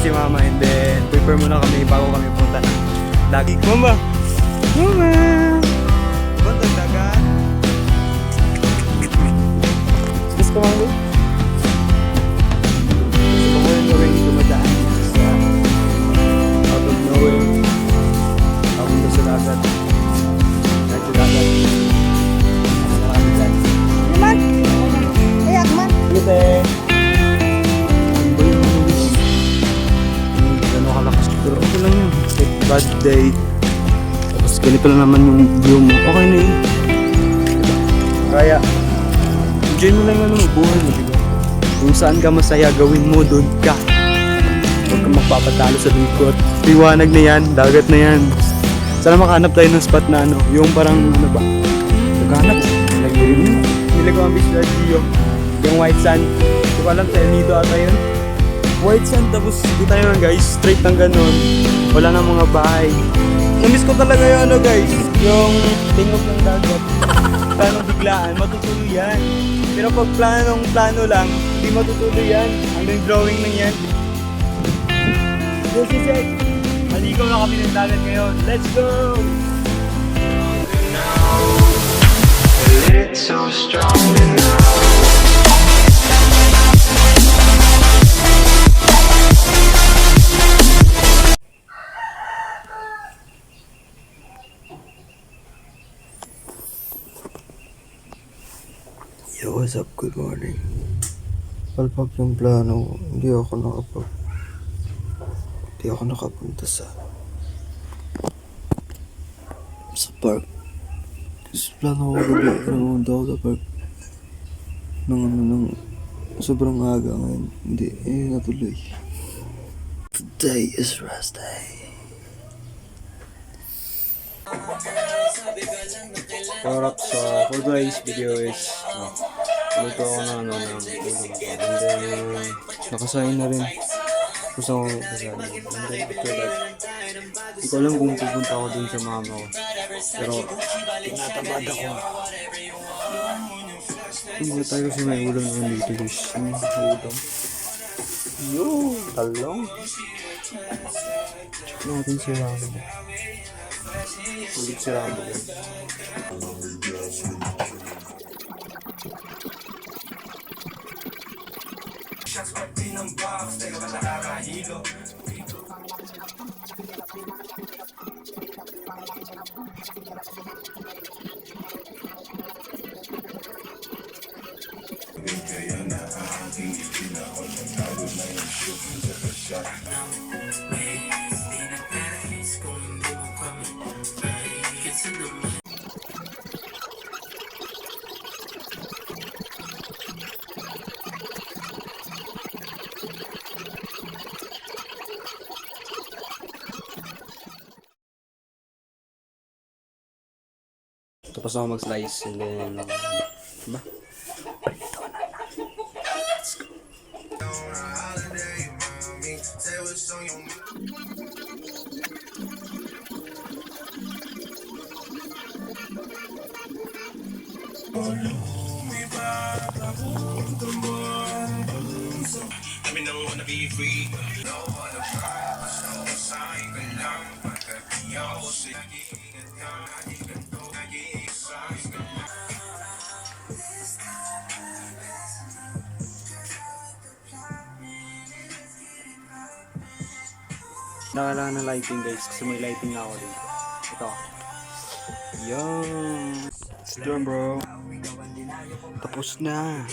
si mama and then prepare muna kami bago kami punta na dagat. Mama! Mama! Bantang dagat! Gusto mo ko? Gusto ko yung gawin dumadaan sa out of nowhere. Papunta sa dagat. Kahit sa dagat. Marami dyan. Naman! Ayak man! Ito ano kalakas pero okay lang yun. Bad day. Tapos ganito lang naman yung view mo. Okay na yun. Kaya enjoy mo lang ano buhay mo, diba? Kung saan ka masaya gawin mo, doon ka. Huwag kang magpapatalo sa lingkot. Liwanag na yan, dagat na yan. Sana makahanap tayo ng spot na ano, yung parang ano ba? Naghanap. Nilagay ko ang beach lodge yung white sand. Hindi ko alam, Nido ata yun. White sand, tapos di tayo lang guys, straight ng ganun. Wala nang mga bahay. Namiss ko talaga yung ano guys, yung tingog ng dagat. Planong biglaan, matutuloy yan. Pero pag plano lang, hindi matutuloy yan. Hanggang drawing lang yan. Yes, yes, yes. Maligaw na kami ng dagat ngayon. Let's go! It's so strong enough. Yo, what's up? Good morning. Palpak yung plano, hindi ako nakapunta sa park. Kasi plano ko gabi, pumunta ako sa park ng sobrang aga ngayon. Hindi, natuloy. Today is rest day. So for today's video is luto ako ng ulam ako. And then nakasain na rin. Gusto ko kasain. And then after that, hindi ko alam kung pupunta ako dun sa mama ko. Pero tinatamad ako. Hindi tayo kasi may ulam naman dito guys. Ulam. Yo! Talong! Check natin si Rambo. Ulit si Rambo guys. Tapos ako mag-slice and then ba? Prito na lang. Let's go. Nakailangan ng lighting guys kasi may lighting na ako dito. Ito. Yan. It's done bro. Tapos na.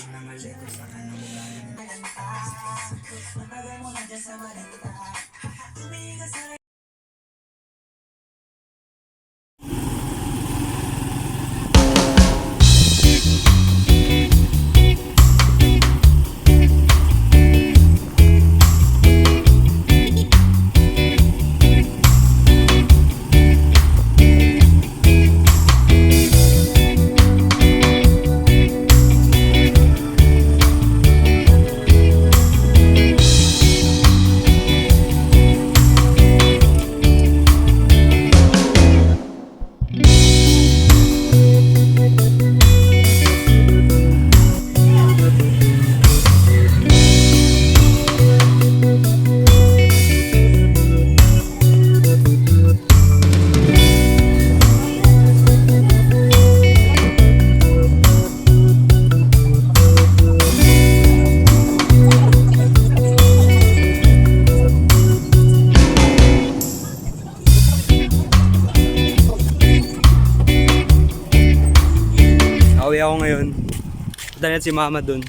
punta natin si mama dun.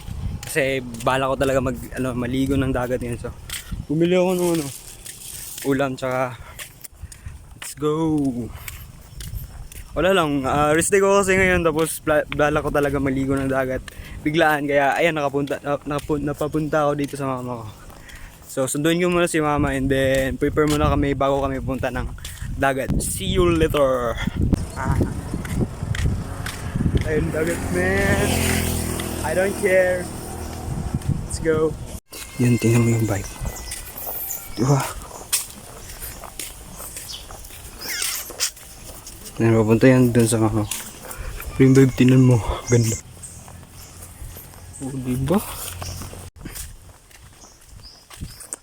Kasi bala ko talaga maligo ng dagat ngayon. So, bumili ako ng ulam tsaka let's go. Wala lang, rest day ko kasi ngayon tapos bala ko talaga maligo ng dagat. Biglaan kaya ayan napapunta ako dito sa mama ko. So sunduin ko muna si mama and then prepare muna kami bago kami punta ng dagat. See you later. Ayun dagat man. I don't care. Let's go. Yan, tingnan mo yung bike. Diba? Yan, papunta yan dun sa mama. Pero yung vibe, tingnan mo. Ganda. O, diba?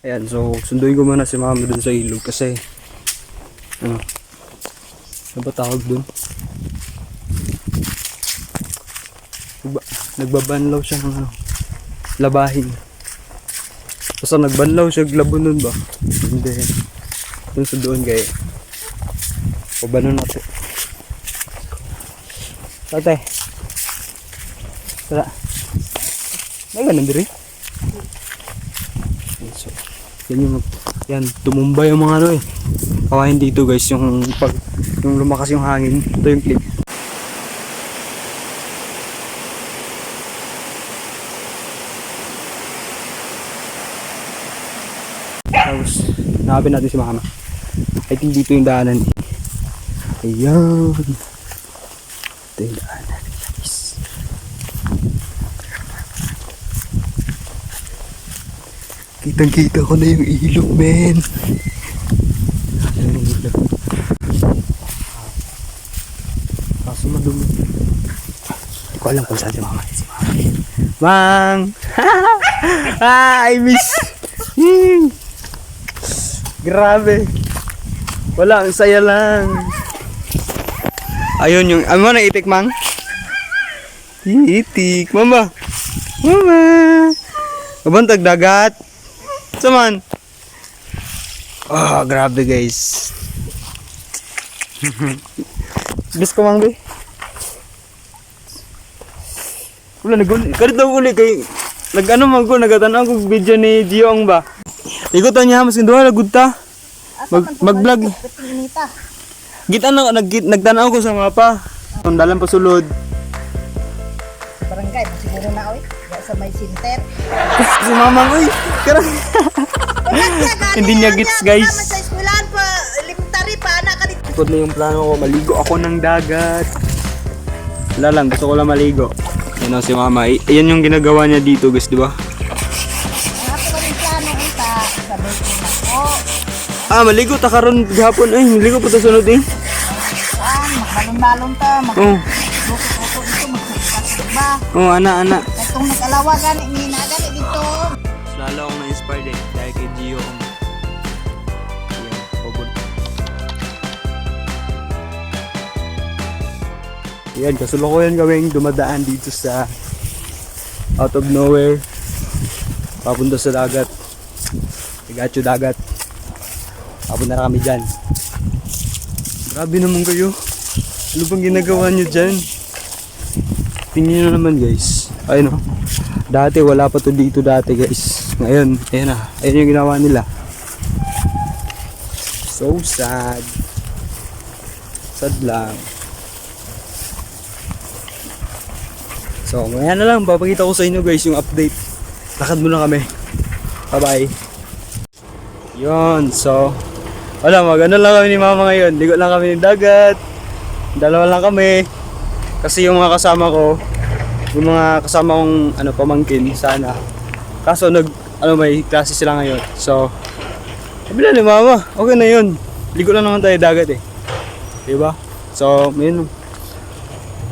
Ayan, so sunduin ko muna si mama dun sa ilog kasi ano ba tawag dun? Nagbabanlaw siya ng labahin. Basta nagbanlaw siya, glabon nun ba? Hindi. Dun sa doon kaya. Pabanon natin. Tate. Tara. May ganun diri. So, yan, tumumba yung mga kawain dito guys, yung lumakas yung hangin. Ito yung clip. Tapos, nakapin natin si mama. I think dito yung daanan. Ayan. Ito yung daanan, guys. Kitang-kita ko na yung ilog, men. Ayan yung ilog. Kaso madumi. Hindi ko alam kung saan si mama. Mang! I miss! Grabe. Wala, ang saya lang. Ayun yung, ano na itik, mang? Itik, mama. Mama. Kabantag dagat. Saman. Oh, grabe guys. Bis ko mang, be. Wala, karit daw uli kay, nagatanaw ko video ni Jiong ba? Ikutan niya, mas kinduha, lagod ta. Mag-vlog. Nagtanaw ko sa mapa. Tundalan pa sulod. Barangay, siguro na oy. Sa may center. Si mama, uy. Karang. Hindi niya gets, guys. Sa eskwelahan pa, elementary pa, anak ka dito. Ikot na yung plano ko, maligo ako ng dagat. Wala lang, gusto ko lang maligo. Yan o si mama. Yan yung ginagawa niya dito, guys, di ba? Maligo ta karon gihapon ay maligo pa ta sunod eh. Magbalon-balon ta, magluto-luto dito, magsikas ba? Ana. Itong nag-alawa gani dito. Lalo akong na-inspired dahil kay Gio. Yan, pagod. Yan, kasulukuyan kaming dumadaan dito sa out of nowhere. Papunta sa dagat. Tigatyo dagat. Papunta na kami dyan. Grabe naman kayo. Ano bang ginagawa nyo dyan? Tingnan nyo naman guys. Ayun o. Dati wala pa to dito dati guys. Ngayon, ayun na. Ayun yung ginawa nila. So sad. Sad lang. So, maya na lang. Papakita ko sa inyo guys yung update. Lakad muna kami. Bye bye. Yun. So, wala, magano lang kami ni mama ngayon. Ligo lang kami ng dagat. Dalawa lang kami. Kasi yung mga kasama ko, yung mga kasama kong pamangkin sana. Kaso may klase sila ngayon. So, sabi ni mama, okay na yun. Ligo lang naman tayo dagat eh. Diba? So, yun.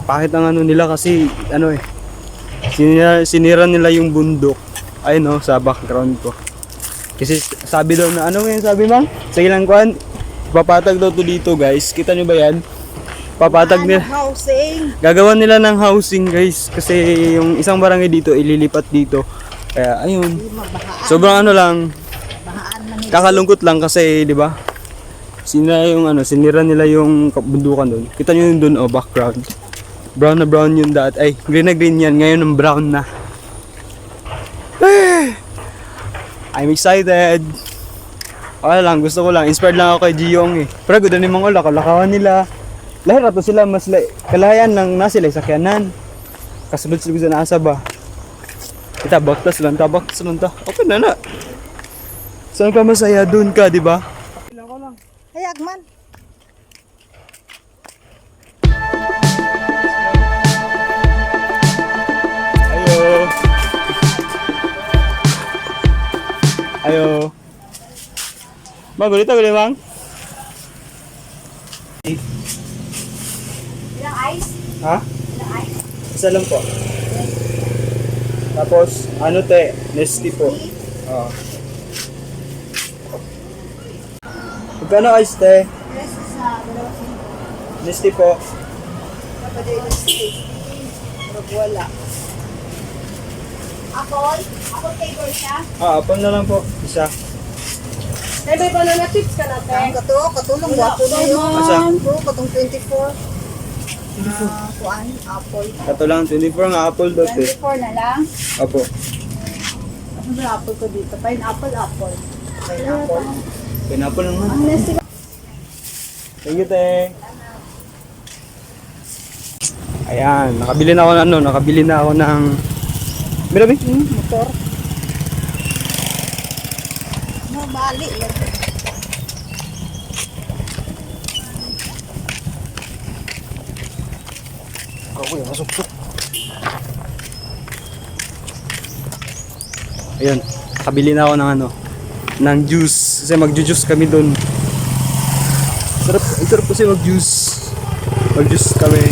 Pakit ang nila kasi sinira nila yung bundok. Ayun sa background ko. Kasi sabi daw na sabi mang? Sa ilang kuan, papatag daw to dito guys. Kita nyo ba yan? Papatag nila. Housing. Gagawan nila ng housing guys. Kasi yung isang barangay dito, ililipat dito. Kaya ayun. Sobrang lang. Kakalungkot lang kasi, di ba? Sinira nila yung bundukan doon. Kita nyo yun doon, background. Brown na brown yun dati. Ay, green na green yan. Ngayon ng brown na. I'm excited. Okay lang, gusto ko lang. Inspired lang ako kay Giyong eh. Pero ganda ni mga lakawan nila. Lahir ato sila, mas kalayan lang na sila sakyanan. Kasunod sila sa naasa ba. Kita, baktas lang ta. Okay na na. Saan ka masaya? Doon ka, di ba? Hayag man. Ayo. Ayo. Bang, gulit ako, Mang. Ilang ice? Ha? Ilang ice? Isa lang po. Tapos, ano te? Nesty po. Oo. Magkano ice te? Yes, sa dalawang Nesty po. kapag yung pero wala. Apple? Apple flavor siya? Apple na lang po. Isa. May banana chips ka natin. Ang katulong wapo na yun. Asa? Katong 24. Kuan, apple. Kato lang, 24 nga apple daw te. 24 na lang. Apo. Ano ba apple ko dito? Pineapple, apple. Pineapple. Pineapple naman. Ang nesty. Thank you te. Ayan, nakabili na ako ng Mira, Bi? Motor. Bali lang. Ako yung masuk-suk. Ayun, nakabili na ako ng juice. Kasi mag-juice kami doon. Sarap kasi mag-juice. Mag-juice kami.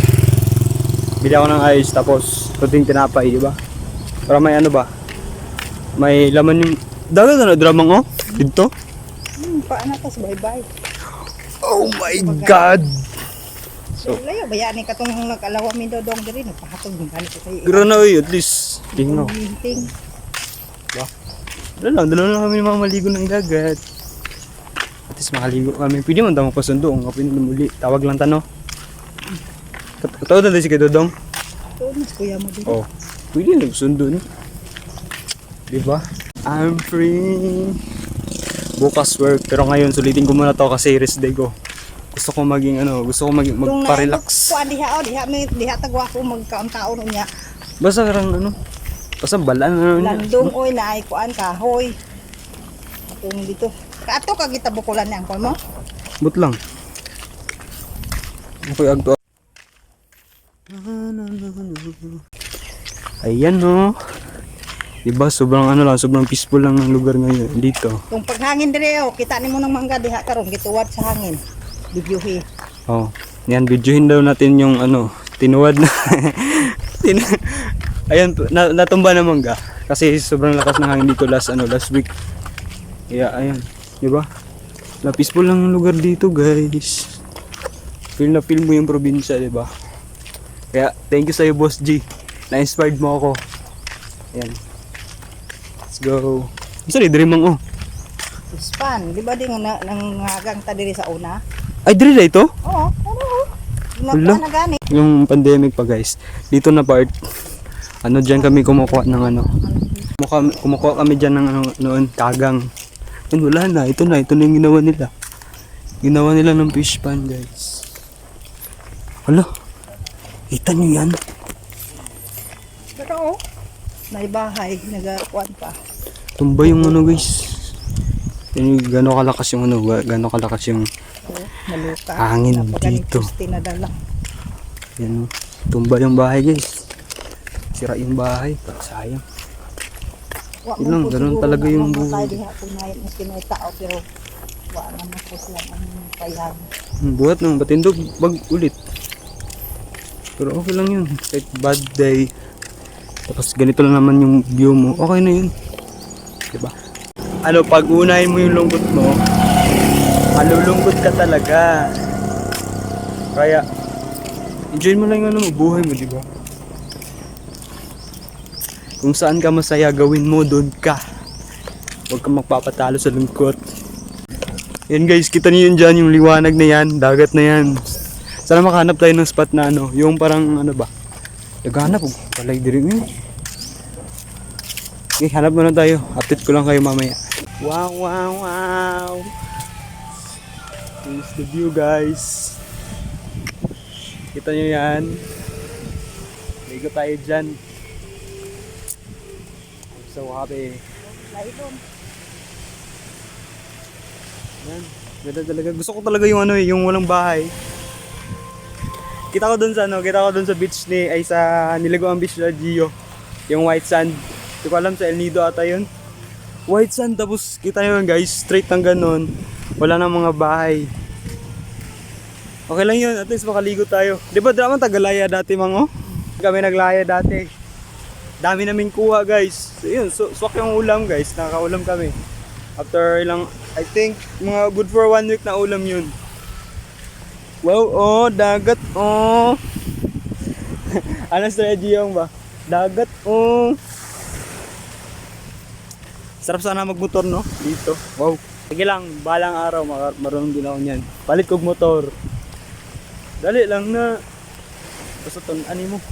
Bili ako ng ice, tapos kunting tinapay, di ba? Para may may laman yung dagat na dramang oh. Dito. Paano tas bye-bye. Oh my God! So, layo bayani katong nag-alawa mi dodong diri nagpahatog ng galit kay. Grana at least. Tingno. Ting. Dala lang kami mamaligo ng dagat. At least makaligo kami. Pwede man tamo pasundo kung kapin muli. Tawag lang tano. Tawag na si kay Dodong. Tunos kuya mo dito. Oh. Pwede nagsundo ni. Diba? I'm free. Bukas work. Pero ngayon sulitin ko muna to kasi rest day ko. Gusto ko magpa-relax. Kuan diha tagwa ko magkaon-taon niya. Basta karang basta balaan Landong oy na ay kuan kahoy. Atong dito. Kaato ka kita bukulan ni angkol mo. But lang. Okay, agto. Ayan no. Diba sobrang sobrang peaceful lang ang lugar ngayon dito. Kung paghangin dire kita nimo nang mangga diha karon gituwad sa hangin. Bidyuhi. Oh, yan videohin daw natin yung tinuwad na. Ayan, natumba naman ga kasi sobrang lakas ng hangin dito last week. Kaya ayan, di ba? Na peaceful lang ang lugar dito, guys. Feel mo yung probinsya, di ba? Kaya thank you sa iyo, Boss G. Na-inspired mo ako. Ayan. Let's go. Isa diri mang Span, di ba di nga nangagang ta diri sa una? Ay, diri na ito? Oo, Hala. na gani. Yung pandemic pa, guys. Dito na part. Diyan kami kumukuha ng kumukuha kami diyan ng noon, kagang. And wala na, ito na yung ginawa nila. Ginawa nila ng fish pan, guys. Hala. Kita nyo yan? Pero may bahay, nagakuan pa. Tumba yung guys. Yan yung gano'ng kalakas yung gano'ng kalakas yung Maluka. hangin dito. Tinadala. Yan, tumba yung bahay, guys. Sira yung bahay, sayang. Yun lang, ganun talaga yung buhay. Diha po na may tao pero wa naman po sila ang payan. Buhat ng batindog, bag ulit. Pero okay lang yun, kahit bad day. Tapos ganito lang naman yung view mo, okay na yun. Diba? Pag unahin mo yung lungkot mo, malulungkot ka talaga. Kaya, enjoy mo lang yung buhay mo, diba? Kung saan ka masaya, gawin mo, doon ka. Huwag kang magpapatalo sa lungkot. Yan guys, kita niyo yun dyan, yung liwanag na yan, dagat na yan. Sana makahanap tayo ng spot na ano, yung parang ano ba? Naghanap, palay din rin. Okay, hanap muna tayo. Update ko lang kayo mamaya. Wow, wow, wow. Here's the view, guys. Kita nyo yan. Ligo tayo dyan. I'm so happy. Yan. Ganda talaga. Gusto ko talaga yung ano yung walang bahay. Kita ko dun sa beach ni, ay sa Niliguan Beach na Gio. Yung white sand. Hindi ko alam sa El Nido ata yun. White sand, tapos kita nyo yun guys, straight ng ganun. Wala nang mga bahay. Okay lang yun, at least makaligo tayo. Di ba drama Tagalaya dati mga? Kami naglaya dati. Dami namin kuha guys. So yun, swak yung ulam guys, nakakaulam kami. After ilang, I think, mga good for 1 week na ulam yun. Wow, oh, dagat, oh. Ano strategy yung ba? Dagat, oh. Sarap sana magmotor, no? Dito. Wow. Sige lang, balang araw, marunong din ako niyan. Palit kog motor. Dali lang na. Basta ani mo.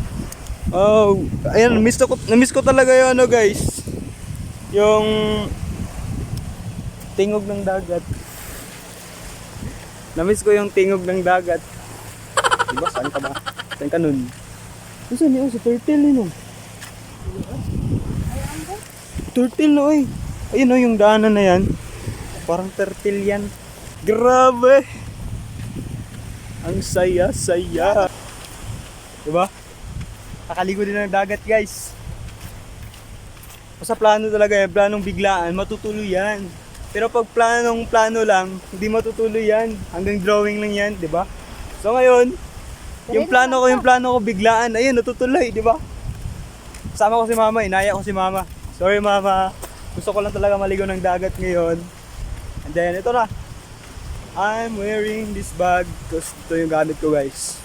Oh, ayan, na-miss ko talaga yung ano, guys. Yung tingog ng dagat. Na-miss ko yung tingog ng dagat. Diba? Saan ka ba? Saan ka nun? Saan yun? Sa turtle yun, oh. Turtle, no, eh. Ayun, oh, yung daanan na yan. Parang turtle yan. Grabe! Ang saya-saya. Diba? Kakaligo din ng dagat, guys. Basta plano talaga yan. Planong biglaan, matutuloy yan. Pero pag plano lang, hindi matutuloy yan. Hanggang drawing lang yan, di ba? So ngayon, yung plano ko biglaan, ayun, natutuloy, di ba? Sama ko si mama, inaya ko si mama. Sorry mama, gusto ko lang talaga maligo ng dagat ngayon. And then, ito na. I'm wearing this bag because ito yung gamit ko, guys.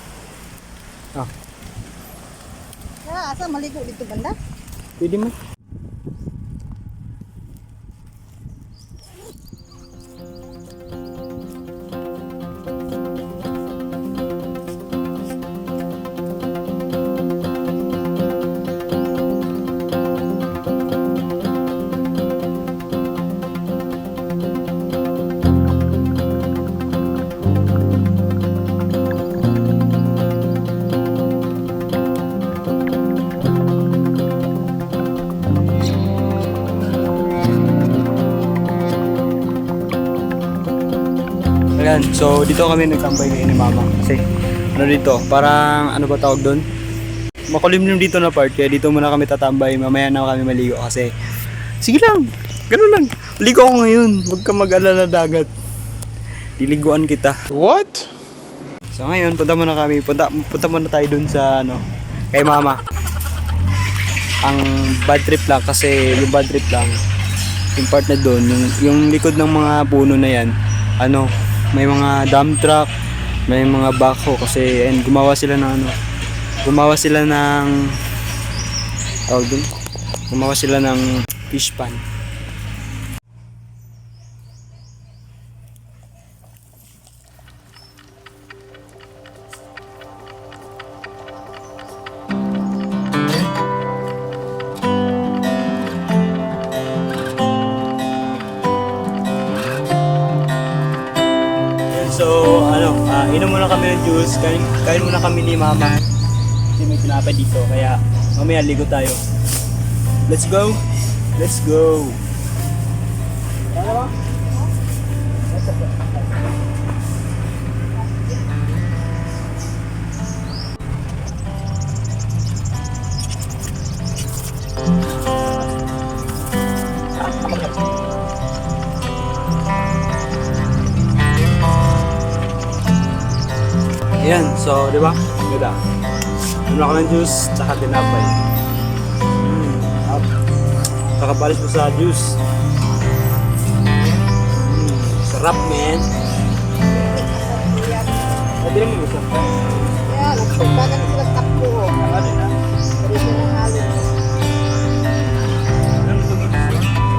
Ah, Asa maligo dito banda? pwede mo. Ayan, so dito kami nagtambay ngayon ni mama. Kasi ano dito, parang ano ba tawag doon? Makulimlim dito na part, kaya dito muna kami tatambay. Mamaya na kami maligo kasi sige lang, ganun lang. Ligo ako ngayon, huwag ka mag-alala dagat. Diliguan kita. What? So ngayon, punta muna tayo dun sa ano, kay mama. Ang bad trip lang kasi yung bad trip lang, yung part na dun, yung likod ng mga puno na yan, ano, may mga dump truck, may mga backhoe kasi and gumawa sila ng fish pan. So, inom muna kami ng juice, kain muna kami ni mama. Kasi may tinapay dito, kaya mamaya ligo tayo. Let's go! Let's go! Ayan, so, di ba? Ganda. Ano ako ng juice, tsaka tinapay. Saka balis mo sa juice. Sarap, man. Pwede lang yung isa. Kaya, nagpagbagan sila takbo. Ano na? Pwede sila ng alin. Ano ito dito?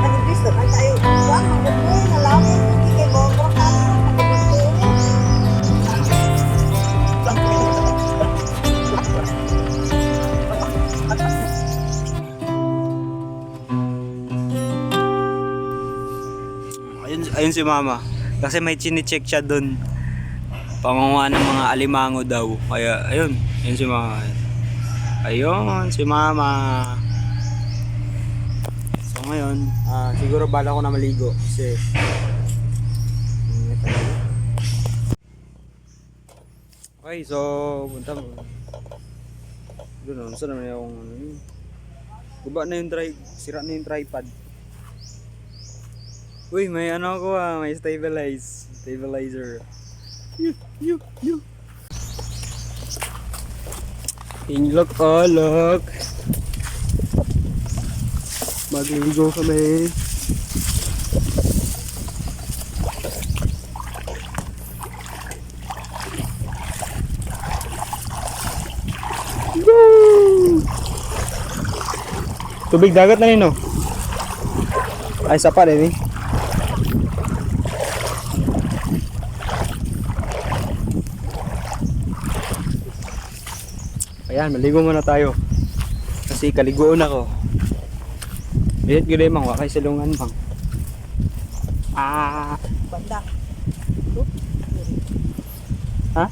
Ano gusto? Ay tayo, wang, magbubuhay na lang. Hindi kayo bawang kaso. Magbubuhay. ayun si mama. Kasi may chine-check siya dun. Pangunguha ng mga alimango daw. Kaya, ayun. Ayun si mama. Ayun, si mama. So ngayon, siguro bala ko na maligo. Kasi, okay, so, punta mo. Doon, saan naman yung ano yun? Guba na yung sira na yung tripod. Uy, may ano ko may stabilizer. Yup. Inlock, lock. Magligo kami. Woo! Tubig dagat na rin, no? Ay, sapa rin eh. Ayan, maligo muna tayo. Kasi kaligoon ako. Bihit gulay mang, wakay silungan mang. Banda. Ha?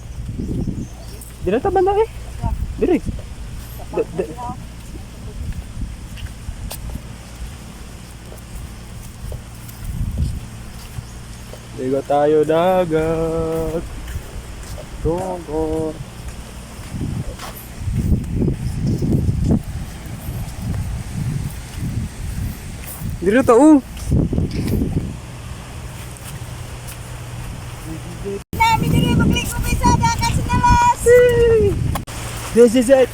Di na ta banda eh. Diri. Ligo tayo dagat. Tungkol. Dito to, Namin dili magligo may sa dagat sa nalas. This is it!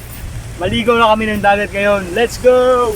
Maligo na kami ng dagat ngayon. Let's go!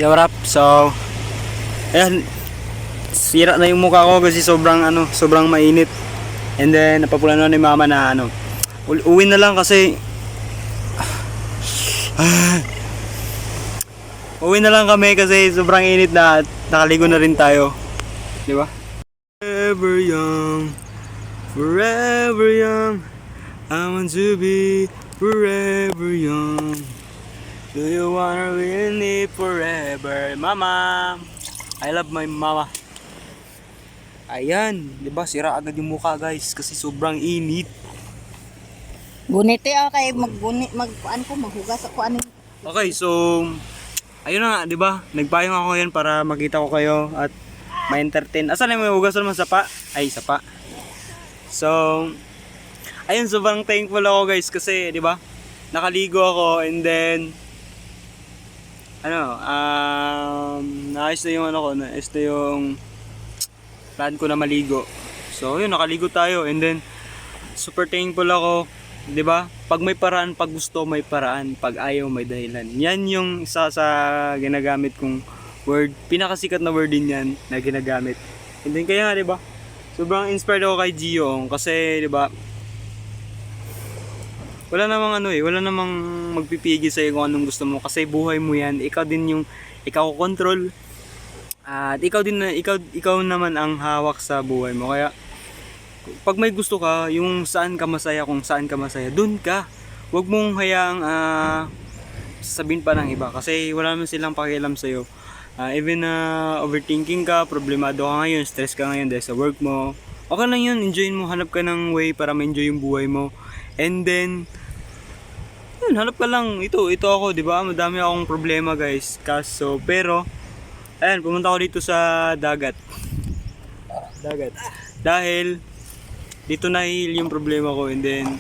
Yo, wrap. So, ayan, sira na yung mukha ko kasi sobrang mainit. And then napaplano ni mama na uwi na lang kasi uwi na lang kami kasi sobrang init na at nakaligo na rin tayo. Di ba? Forever young, I want to be forever young. Do you wanna really live forever? Mama! I love my mama. Ayan, di ba sira agad yung mukha guys kasi sobrang init. Gunit kay maghugas ako ano. Okay, so ayun na nga, di ba? Nagpayong ako yan para makita ko kayo at ma-entertain. Asan na may hugas naman sapa? Ay, sapa. So, ayun, sobrang thankful ako guys kasi, di ba? Nakaligo ako and then naayos na yung naayos na yung plan ko na maligo. So, yun, nakaligo tayo and then super thankful ako, 'di ba? Pag may paraan, pag gusto may paraan, pag ayaw may dahilan. Yan yung isa sa ginagamit kong word, pinakasikat na word din yan na ginagamit. And then kaya nga, 'di ba? Sobrang inspired ako kay Gio kasi, 'di ba? Wala namang magpipigil sa kung anong gusto mo kasi buhay mo yan. Ikaw din yung ikaw control. At ikaw naman ang hawak sa buhay mo. Kaya pag may gusto ka, yung saan ka masaya, kung saan ka masaya, dun ka. Huwag mong hayaang sabihin pa ng iba kasi wala naman silang pakialam sa iyo. Even overthinking ka, problemado ka ngayon, stress ka ngayon dahil sa work mo. Okay lang 'yun, enjoyin mo, hanap ka ng way para ma-enjoy yung buhay mo. And then yun, hanap ka lang. Ito ako, 'di ba? Madami akong problema, guys. Pero ayan, pumunta ako dito sa dagat. Dahil dito nahihil yung problema ko and then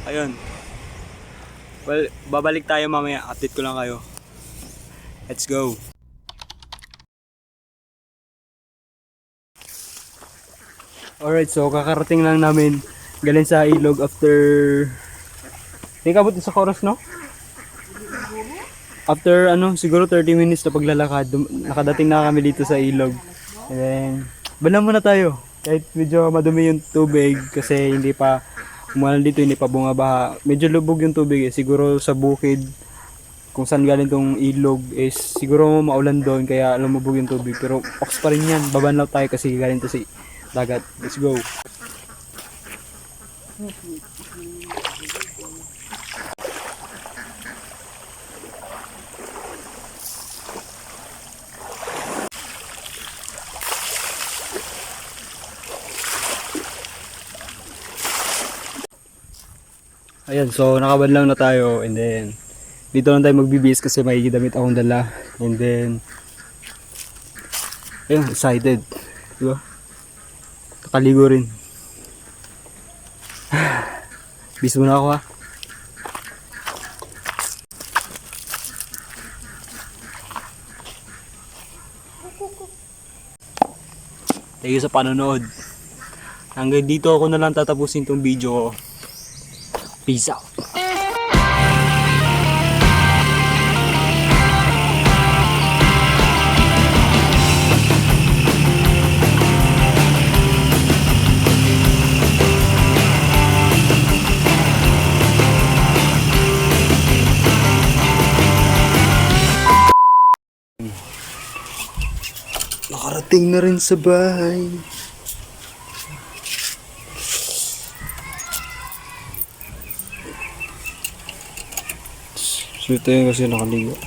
ayun. Well, babalik tayo mamaya. Update ko lang kayo. Let's go. Alright, so kakarating lang namin galing sa ilog after abot sa oras, no? After siguro 30 minutes na paglalakad, nakadating na kami dito sa ilog. And then, balang muna tayo. Kahit medyo madumi yung tubig kasi hindi pa umulan dito, hindi pa bumabaha. Medyo lubog yung tubig siguro sa bukid kung saan galing tong ilog is siguro maulan doon kaya lumubog yung tubig. Pero ox pa rin yan, babanlaw tayo kasi galing to sa dagat. Let's go. Ayan, so nakabadlaw na tayo and then dito lang tayo magbibihis kasi may damit akong dala and then ayun, excited, diba? Kakaligo rin. Bis muna ako, ha. Thank you sa panonood. Hanggang dito ako na lang tatapusin tong video ko. Peace out. Nakarating na rin sa bahay. So ito yun kasi nakaligo.